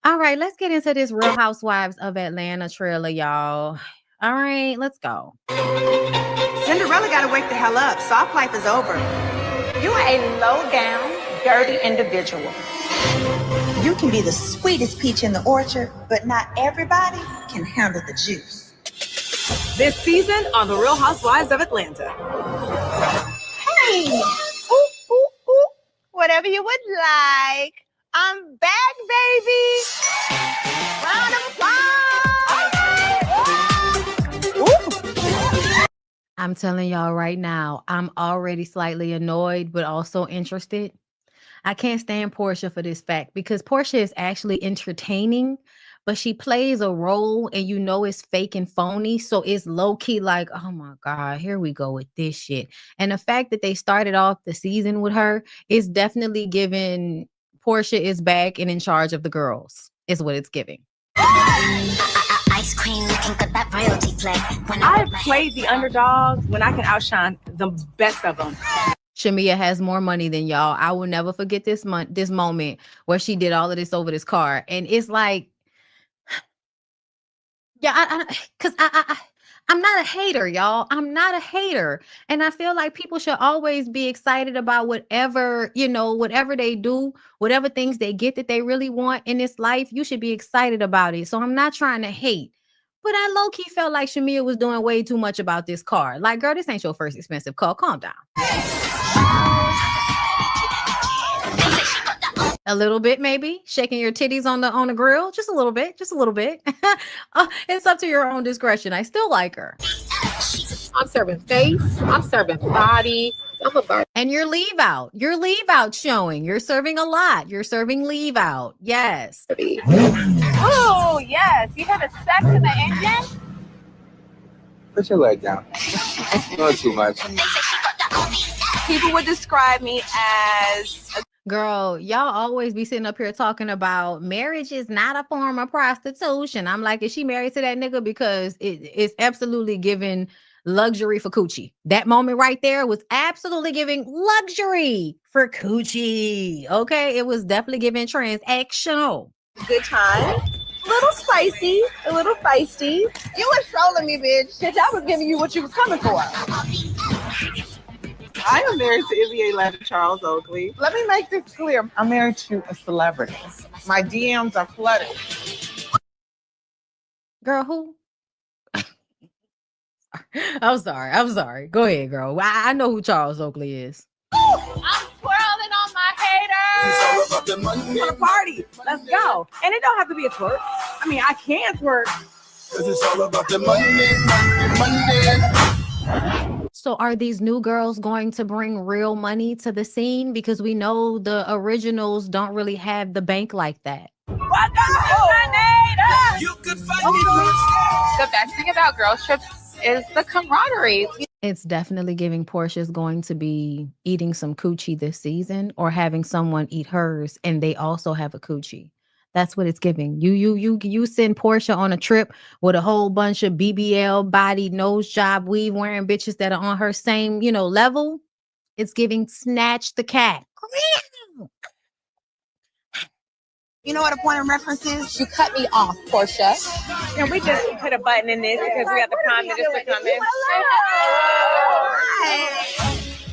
All right, let's get into this Real Housewives of Atlanta trailer, y'all. All right, let's go. Cinderella gotta wake the hell up. Soft life is over. You are a low-down, dirty individual. You can be the sweetest peach in the orchard, but not everybody can handle the juice. This season on The Real Housewives of Atlanta. Hey! Ooh, ooh, ooh. Whatever you would like. I'm back, baby! Round of applause! Ooh. I'm telling y'all right now, I'm already slightly annoyed, but also interested. I can't stand Portia for this fact because Portia is actually entertaining, but she plays a role and you know it's fake and phony. So it's low key like, oh my God, here we go with this shit. And the fact that they started off the season with her is definitely giving Portia is back and in charge of the girls, is what it's giving. Ice cream looking good, that royalty flag. I've played the underdogs when I can outshine the best of them. Shamia has more money than y'all. I will never forget this moment where she did all of this over this car. And it's like, yeah, because I'm not a hater, y'all. I'm not a hater. And I feel like people should always be excited about whatever, whatever they do, whatever things they get that they really want in this life. You should be excited about it. So I'm not trying to hate. But I low-key felt like Shamia was doing way too much about this car. Like, girl, this ain't your first expensive car. Calm down. A little bit, maybe shaking your titties on the grill, just a little bit. It's up to your own discretion. I still like her. I'm serving face. I'm serving body. I'm a bird. And your leave out showing. You're serving a lot. You're serving leave out. Yes. Oh, yes. You have a sex in the engine? Put your leg down. Not too much. People would describe me as Girl, y'all always be sitting up here talking about marriage is not a form of prostitution. I'm like, is she married to that nigga? Because it's absolutely giving luxury for coochie. That moment right there was absolutely giving luxury for coochie. Okay, it was definitely giving transactional. good time. A little spicy, a little feisty. You was trolling me, bitch. Bitch, I was giving you what you was coming for. I am married to Ilya Leonard Charles Oakley. Let me make this clear. I'm married to a celebrity. My DMs are flooded. Girl, who? I'm sorry. Go ahead, girl. I know who Charles Oakley is. I'm twirling on my haters. For the party. Let's go. And it don't have to be a twerk. I mean, I can twerk. Cause it's all about the money. So are these new girls going to bring real money to the scene? Because we know the originals don't really have the bank like that. Welcome to my You could find me. The best thing about girls trips is the camaraderie. It's definitely giving Portia's going to be eating some coochie this season or having someone eat hers and they also have a coochie. That's what it's giving. You send Portia on a trip with a whole bunch of BBL body, nose job, weave wearing bitches that are on her same, level. It's giving Snatch the Cat. You know what a point of reference is? You cut me off, Portia. And we just put a button in this because we have the prime minister coming.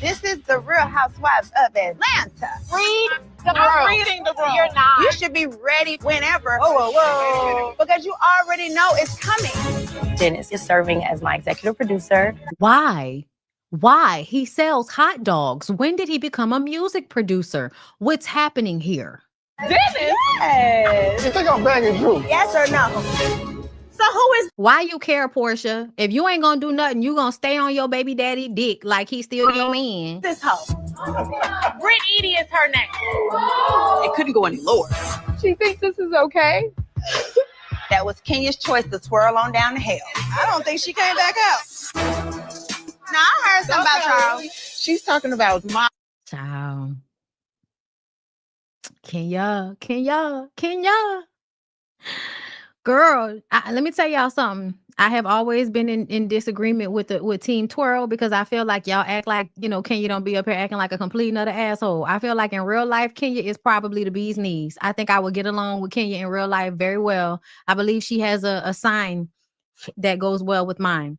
This is the Real Housewives of Atlanta. Read the room. I'm reading the room. You're not. You should be ready whenever. Whoa. Because you already know it's coming. Dennis is serving as my executive producer. Why? He sells hot dogs. When did he become a music producer? What's happening here? Dennis? Yes. You think I'm banging Drew? Yes or no? So who is Why you care, Portia? If you ain't gonna do nothing, you gonna stay on your baby daddy dick like he's still your man. this hoe? Britt Edie is her name. It couldn't go any lower. She thinks this is okay. That was Kenya's choice to twirl on down to hell. I don't think she came back out. Now I heard something about Charles. She's talking about my. Child. Kenya. Girl, let me tell y'all something. I have always been in disagreement with Team Twirl because I feel like y'all act like, Kenya don't be up here acting like a complete another asshole. I feel like in real life, Kenya is probably the bee's knees. I think I would get along with Kenya in real life very well. I believe she has a sign that goes well with mine.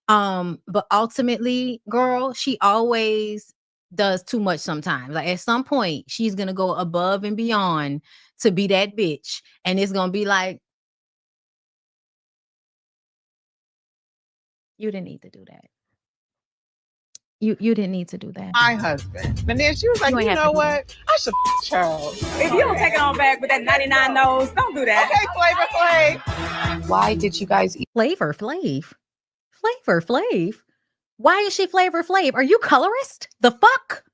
But ultimately, girl, she always does too much sometimes. Like at some point, she's gonna go above and beyond to be that bitch. And it's gonna be like, you didn't need to do that. You didn't need to do that. My husband. And then she was like, you know what? I should Charles. If you don't take it on back with that 99 nose, don't do that. Okay, Flavor Flav. Why did you guys Flavor Flav. Flavor Flav. Why is she Flavor Flav? Are you colorist? The fuck?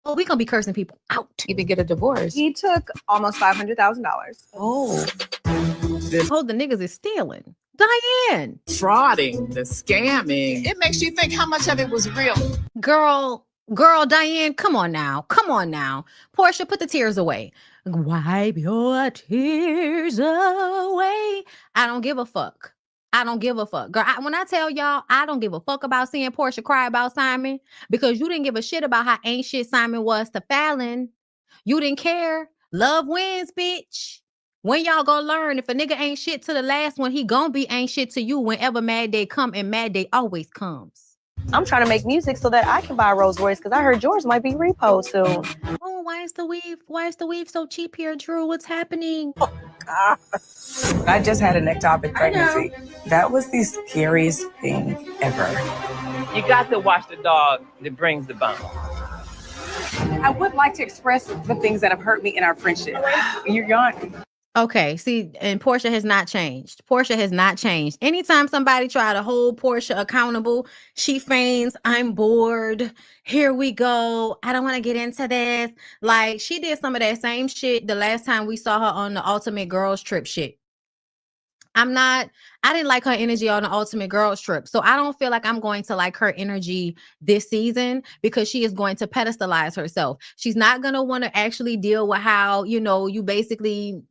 Oh, we gonna be cursing people out. even get a divorce? He took almost $500,000. Oh, Oh, the niggas is stealing. Diane. Frauding, the scamming. It makes you think how much of it was real. Girl, Diane, come on now. Portia, put the tears away. Wipe your tears away. I don't give a fuck. Girl, when I tell y'all, I don't give a fuck about seeing Portia cry about Simon because you didn't give a shit about how ain't shit Simon was to Fallon. You didn't care. Love wins, bitch. When y'all gonna learn if a nigga ain't shit to the last one, he gonna be ain't shit to you whenever Mad Day come, and Mad Day always comes. I'm trying to make music so that I can buy Rolls Royce because I heard yours might be repo soon. Oh, why is the weave so cheap here, Drew? What's happening? I just had an ectopic pregnancy. That was the scariest thing ever. You got to watch the dog that brings the bone. I would like to express the things that have hurt me in our friendship. You're young. Okay, see, and Portia has not changed. Anytime somebody try to hold Portia accountable, she feigns, I'm bored. Here we go. I don't want to get into this. Like, she did some of that same shit the last time we saw her on the Ultimate Girls Trip shit. I didn't like her energy on the Ultimate Girls Trip. So I don't feel like I'm going to like her energy this season because she is going to pedestalize herself. She's not going to want to actually deal with how, you basically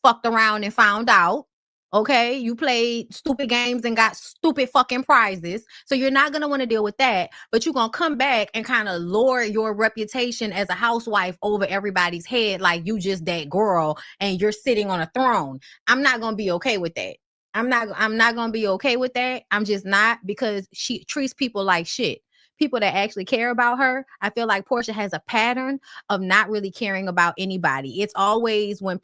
fucked around and found out. Okay, you played stupid games and got stupid fucking prizes. So you're not going to want to deal with that, but you're going to come back and kind of lower your reputation as a housewife over everybody's head like you just that girl and you're sitting on a throne. I'm not going to be okay with that. I'm not going to be okay with that. I'm just not, because she treats people like shit. People that actually care about her. I feel like Portia has a pattern of not really caring about anybody. It's always when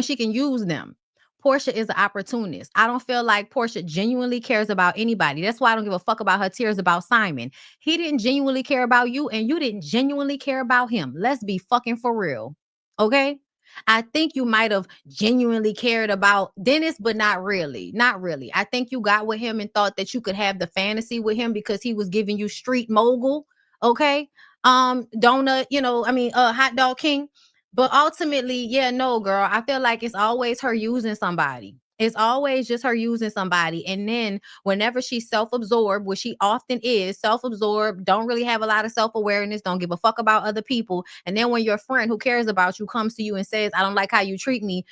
she can use them. Portia is an opportunist. I don't feel like Portia genuinely cares about anybody. That's why I don't give a fuck about her tears about Simon. He didn't genuinely care about you, and you didn't genuinely care about him. Let's be fucking for real. Okay? I think you might have genuinely cared about Dennis, but not really. Not really. I think you got with him and thought that you could have the fantasy with him because he was giving you street mogul. Okay? Donut, hot dog king. But ultimately, yeah, no, girl, I feel like it's always her using somebody. It's always just her using somebody. And then whenever she's self-absorbed, which she often is, self-absorbed, don't really have a lot of self-awareness, don't give a fuck about other people. And then when your friend who cares about you comes to you and says, I don't like how you treat me,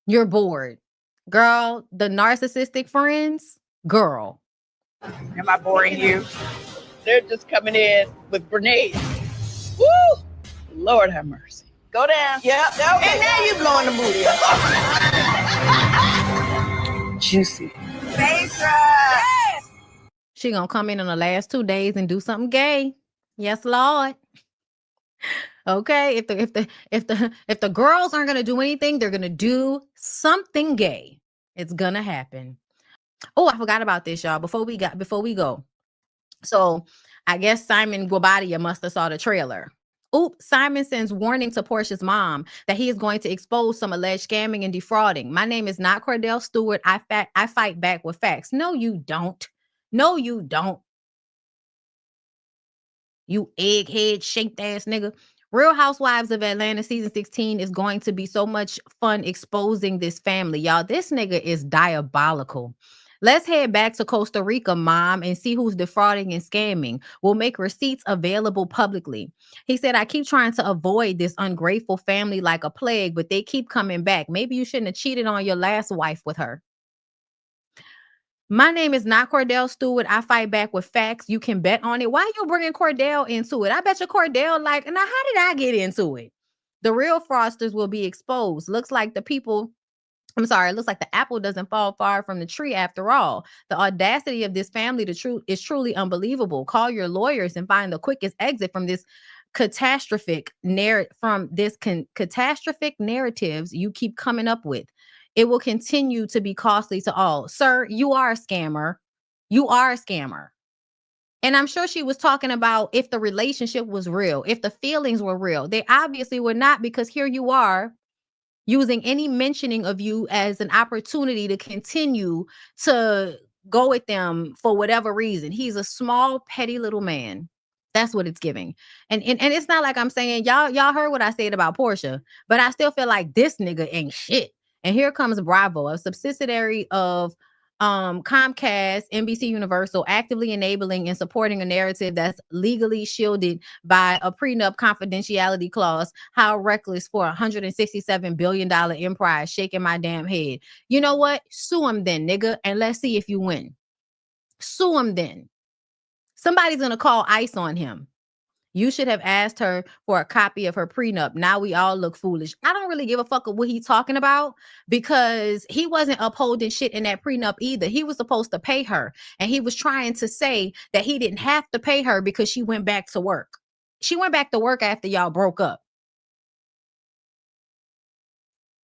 you're bored. Girl, the narcissistic friends, girl. Am I boring you? They're just coming in with grenades. Woo! Lord have mercy. Go down. Yep. Okay. And now you blowing the booty up. Juicy. Phaedra. She gonna come in on the last 2 days and do something gay. Yes, Lord. Okay, if the girls aren't gonna do anything, they're gonna do something gay. It's gonna happen. Oh, I forgot about this, y'all. Before we go. So I guess Simon Guobadia must have saw the trailer. Oops, Simon sends warning to Portia's mom that he is going to expose some alleged scamming and defrauding. My name is not Cordell Stewart. I fight back with facts. No, you don't. No, you don't. You egghead shaped ass nigga. Real Housewives of Atlanta season 16 is going to be so much fun exposing this family. Y'all, this nigga is diabolical. Let's head back to Costa Rica, Mom, and see who's defrauding and scamming. We'll make receipts available publicly. He said, I keep trying to avoid this ungrateful family like a plague, but they keep coming back. Maybe you shouldn't have cheated on your last wife with her. My name is not Cordell Stewart. I fight back with facts. You can bet on it. Why you bringing Cordell into it? I bet you Cordell like, now how did I get into it? The real fraudsters will be exposed. Looks like the people it looks like the apple doesn't fall far from the tree after all. The audacity of this family is truly unbelievable. Call your lawyers and find the quickest exit from this catastrophic catastrophic narratives you keep coming up with. It will continue to be costly to all. Sir, you are a scammer. You are a scammer. And I'm sure she was talking about if the relationship was real, if the feelings were real. They obviously were not, because here you are using any mentioning of you as an opportunity to continue to go with them for whatever reason. He's a small, petty little man. That's what it's giving. And it's not like I'm saying y'all heard what I said about Portia, but I still feel like this nigga ain't shit. And here comes Bravo, a subsidiary of Comcast, NBC Universal, actively enabling and supporting a narrative that's legally shielded by a prenup confidentiality clause. How reckless for $167 billion empire, shaking my damn head. You know what? Sue him then, nigga, and let's see if you win. Sue him then. Somebody's going to call ICE on him. You should have asked her for a copy of her prenup. Now we all look foolish. I don't really give a fuck of what he's talking about, because he wasn't upholding shit in that prenup either. He was supposed to pay her, and he was trying to say that he didn't have to pay her because she went back to work. She went back to work after y'all broke up.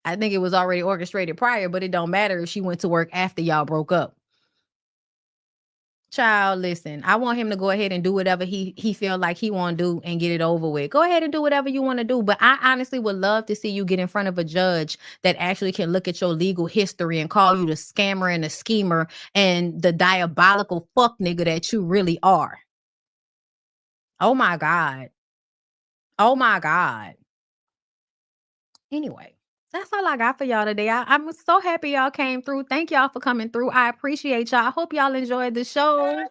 I think it was already orchestrated prior, but it don't matter if she went to work after y'all broke up. Child, listen, I want him to go ahead and do whatever he feel like he want to do and get it over with. Go ahead and do whatever you want to do. But I honestly would love to see you get in front of a judge that actually can look at your legal history and call you the scammer and the schemer and the diabolical fuck nigga that you really are. Oh my God. Oh my God. Anyway, that's all I got for y'all today. I'm so happy y'all came through. Thank y'all for coming through. I appreciate y'all. I hope y'all enjoyed the show.